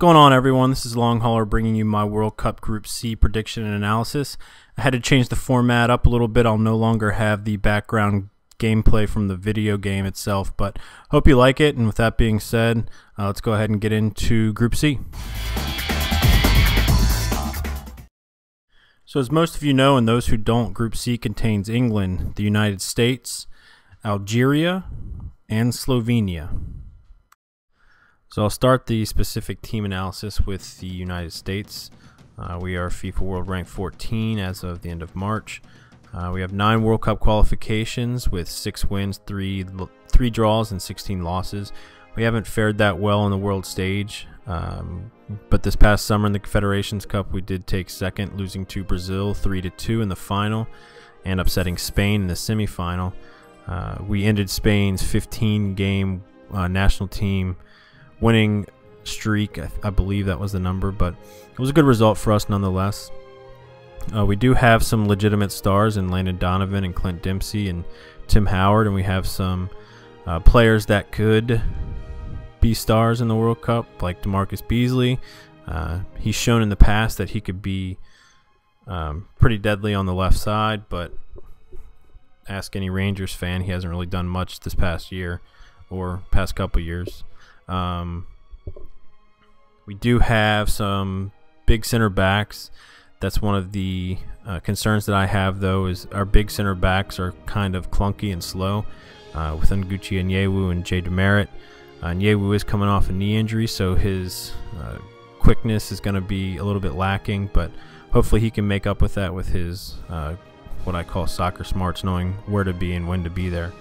going on, everyone? This is Long Hauler bringing you my World Cup Group C prediction and analysis. I had to change the format up a little bit. I'll no longer have the background gameplay from the video game itself, but hope you like it. And with that being said, let's go ahead and get into Group C. So as most of you know, and those who don't, Group C contains England, the United States, Algeria, and Slovenia. So I'll start the specific team analysis with the United States. We are FIFA World Rank 14 as of the end of March. We have 9 World Cup qualifications with 6 wins, 3 draws, and 16 losses. We haven't fared that well on the world stage, but this past summer in the Confederations Cup we did take second, losing to Brazil 3-2 in the final and upsetting Spain in the semifinal. We ended Spain's 15-game national team winning streak. I believe that was the number, but it was a good result for us nonetheless. We do have some legitimate stars in Landon Donovan and Clint Dempsey and Tim Howard, and we have some players that could be stars in the World Cup, like DeMarcus Beasley. He's shown in the past that he could be pretty deadly on the left side, but ask any Rangers fan, he hasn't really done much this past year or past couple years. We do have some big center backs. That's one of the concerns that I have, though, is our big center backs are kind of clunky and slow with Nguchi Onyewu and Jay Demerit. Onyewu is coming off a knee injury, so his quickness is going to be a little bit lacking, but hopefully he can make up with that with his what I call soccer smarts, knowing where to be and when to be there.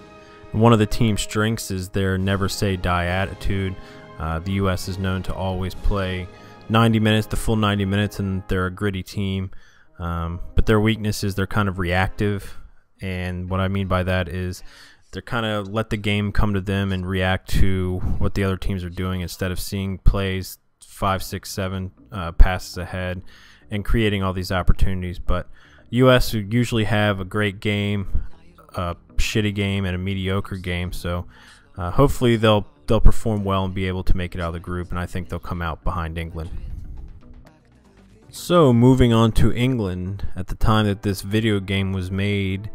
And one of the team's strengths is their never say die attitude. The U.S. is known to always play 90 minutes, the full 90 minutes, and they're a gritty team. But their weakness is they're kind of reactive, and what I mean by that is they're kind of let the game come to them and react to what the other teams are doing instead of seeing plays 5, 6, 7 passes ahead and creating all these opportunities. But U.S. usually have a great game, a shitty game, and a mediocre game, so hopefully they'll perform well and be able to make it out of the group, and I think they'll come out behind England. So moving on to England, at the time that this video game was made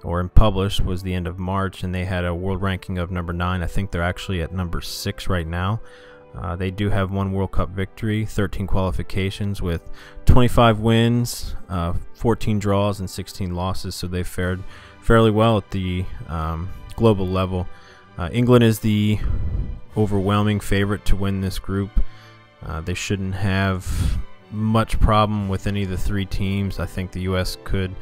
or published was the end of March, and they had a world ranking of number 9. I think they're actually at number 6 right now. They do have 1 World Cup victory, 13 qualifications with 25 wins, 14 draws, and 16 losses, so they fared fairly well at the global level. England is the overwhelming favorite to win this group. They shouldn't have much problem with any of the 3 teams. I think the U.S. could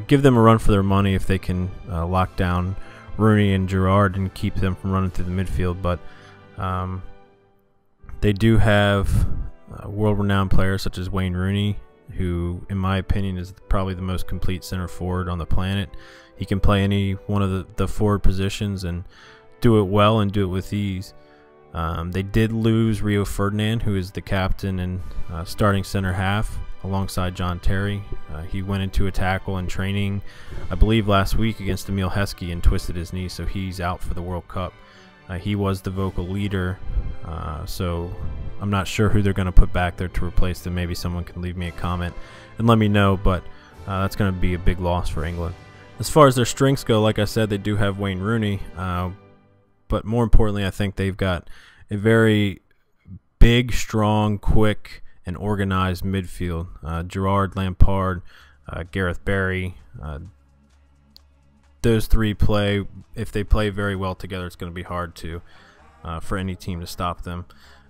give them a run for their money if they can lock down Rooney and Gerrard and keep them from running through the midfield, but they do have world-renowned players such as Wayne Rooney, who, in my opinion, is probably the most complete center forward on the planet. He can play any one of the forward positions and do it well and do it with ease. They did lose Rio Ferdinand, who is the captain and starting center half, alongside John Terry. He went into a tackle in training, I believe last week, against Emile Heskey and twisted his knee, so he's out for the World Cup. He was the vocal leader, so I'm not sure who they're going to put back there to replace them. Maybe someone can leave me a comment and let me know, but that's going to be a big loss for England. As far as their strengths go, like I said, they do have Wayne Rooney, but more importantly, I think they've got a very big, strong, quick, and organized midfield. Gerrard, Lampard, Gareth Barry, those 3 play. If they play very well together, it's going to be hard to for any team to stop them.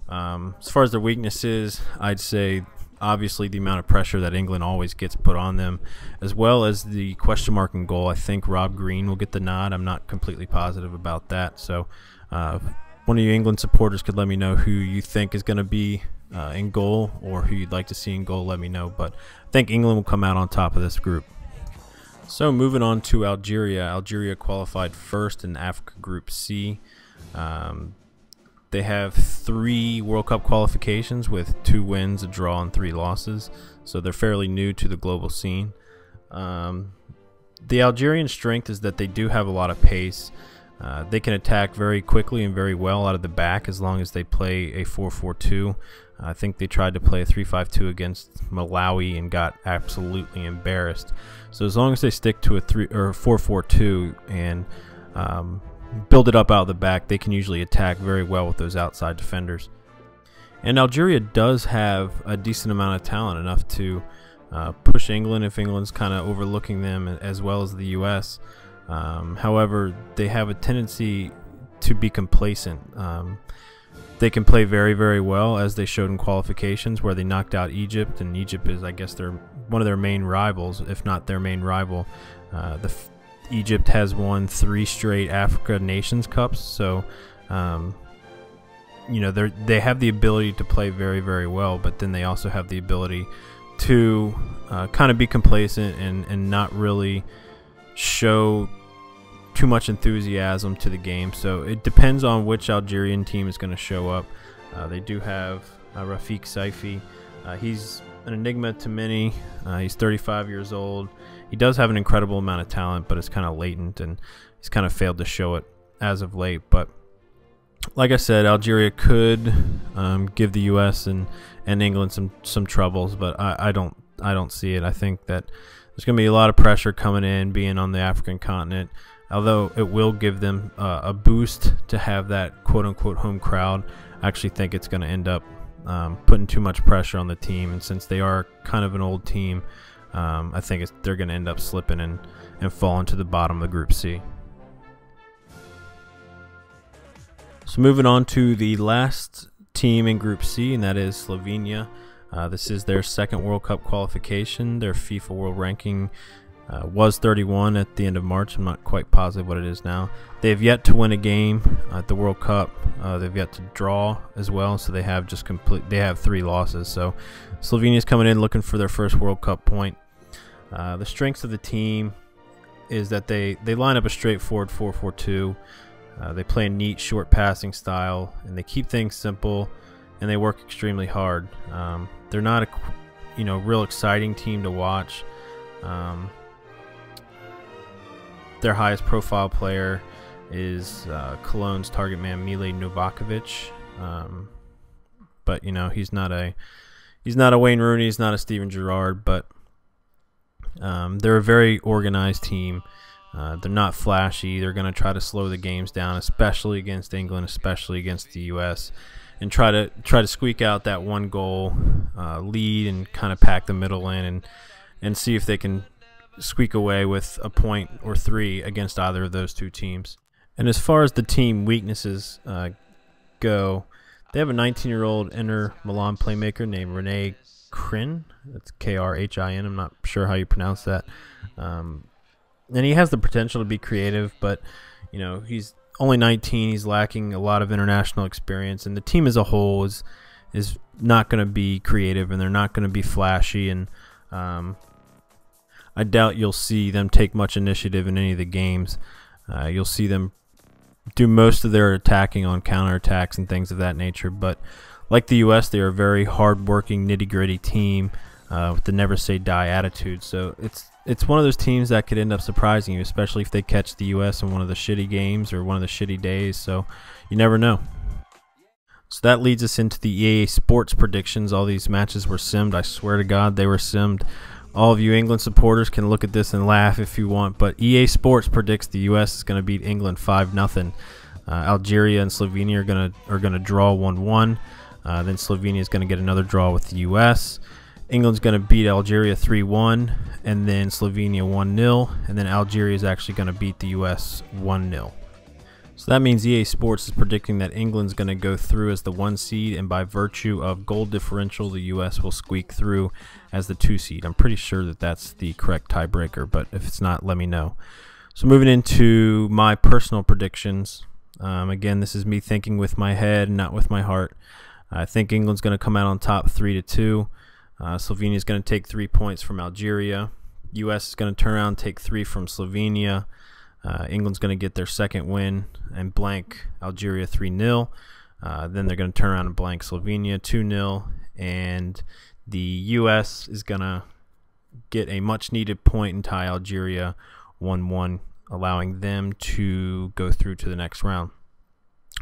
As far as their weaknesses, I'd say obviously the amount of pressure that England always gets put on them, as well as the question mark in goal. I think Rob Green will get the nod. I'm not completely positive about that, so one of you England supporters could let me know who you think is going to be in goal, or who you'd like to see in goal. Let me know, but I think England will come out on top of this group. So moving on to Algeria. Algeria qualified first in Africa Group C. They have 3 World Cup qualifications with 2 wins, a draw, and 3 losses, so they're fairly new to the global scene. The Algerian strength is that they do have a lot of pace. They can attack very quickly and very well out of the back as long as they play a 4-4-2. I think they tried to play a 3-5-2 against Malawi and got absolutely embarrassed. So as long as they stick to a 4-4-2 and build it up out of the back, they can usually attack very well with those outside defenders. And Algeria does have a decent amount of talent, enough to push England if England's kind of overlooking them, as well as the U.S. However, they have a tendency to be complacent. They can play very, very well, as they showed in qualifications, where they knocked out Egypt, and Egypt is, I guess, one of their main rivals, if not their main rival. Egypt has won 3 straight Africa Nations Cups, so you know, they have the ability to play very, very well, but then they also have the ability to kind of be complacent and not really show too much enthusiasm to the game. So it depends on which Algerian team is going to show up. They do have Rafik Saifi. He's an enigma to many. He's 35 years old. He does have an incredible amount of talent, but it's kind of latent, and he's kind of failed to show it as of late. But like I said, Algeria could give the U.S. and England some troubles, but I don't see it. I think that there's going to be a lot of pressure coming in, being on the African continent. Although it will give them a boost to have that quote-unquote home crowd, I actually think it's going to end up putting too much pressure on the team. And since they are kind of an old team, I think they're going to end up slipping and falling to the bottom of Group C. So moving on to the last team in Group C, and that is Slovenia. This is their second World Cup qualification. Their FIFA World Ranking was 31 at the end of March. I'm not quite positive what it is now. They have yet to win a game at the World Cup. They've yet to draw as well, so they have 3 losses. So Slovenia's coming in looking for their first World Cup point. The strengths of the team is that they line up a straightforward 4-4-2. They play a neat, short passing style, and they keep things simple, and they work extremely hard. They're not a real exciting team to watch. Their highest profile player is Cologne's target man Mile Novakovic, but he's not a Wayne Rooney, he's not a Steven Gerrard, but they're a very organized team. They're not flashy. They're going to try to slow the games down, especially against England, especially against the U.S., and try to squeak out that 1-goal lead and kind of pack the middle in and see if they can squeak away with a point or 3 against either of those two teams. And as far as the team weaknesses go, they have a 19-year-old Inter Milan playmaker named Rene Krin. That's Krin. I'm not sure how you pronounce that. And he has the potential to be creative, but he's only 19. He's lacking a lot of international experience, and the team as a whole is not going to be creative, and they're not going to be flashy. And I doubt you'll see them take much initiative in any of the games. You'll see them do most of their attacking on counterattacks and things of that nature. But like the U.S., they are a very hard-working, nitty-gritty team with the never-say-die attitude. So it's one of those teams that could end up surprising you, especially if they catch the U.S. in one of the shitty games or one of the shitty days. So you never know. So that leads us into the EA Sports predictions. All these matches were simmed. I swear to God, they were simmed. All of you England supporters can look at this and laugh if you want, but EA Sports predicts the U.S. is going to beat England 5-0. Algeria and Slovenia are gonna draw 1-1. Then Slovenia is going to get another draw with the U.S. England's going to beat Algeria 3-1, and then Slovenia 1-0, and then Algeria is actually going to beat the U.S. 1-0. So that means EA Sports is predicting that England's going to go through as the 1 seed, and by virtue of goal differential, the U.S. will squeak through as the 2 seed. I'm pretty sure that that's the correct tiebreaker, but if it's not, let me know. So moving into my personal predictions. Again, this is me thinking with my head, not with my heart. I think England's going to come out on top 3-2. Slovenia is going to take 3 points from Algeria. U.S. is going to turn around and take 3 from Slovenia. England's going to get their second win and blank Algeria 3-0. Then they're going to turn around and blank Slovenia 2-0. And the U.S. is going to get a much-needed point and tie Algeria 1-1, allowing them to go through to the next round.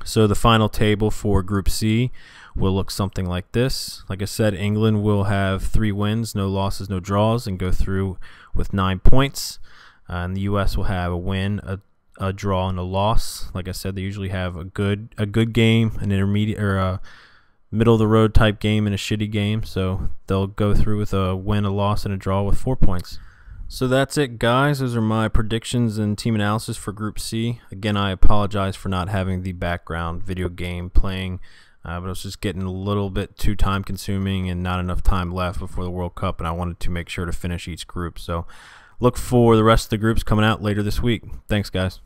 So the final table for Group C will look something like this. Like I said, England will have 3 wins, no losses, no draws, and go through with 9 points. And the U.S. will have a win, a draw, and a loss. Like I said, they usually have a good game, an intermediate or a middle of the road type game, and a shitty game. So they'll go through with a win, a loss, and a draw with 4 points. So that's it, guys. Those are my predictions and team analysis for Group C. Again, I apologize for not having the background video game playing, but it was just getting a little bit too time consuming and not enough time left before the World Cup, and I wanted to make sure to finish each group. So look for the rest of the groups coming out later this week. Thanks, guys.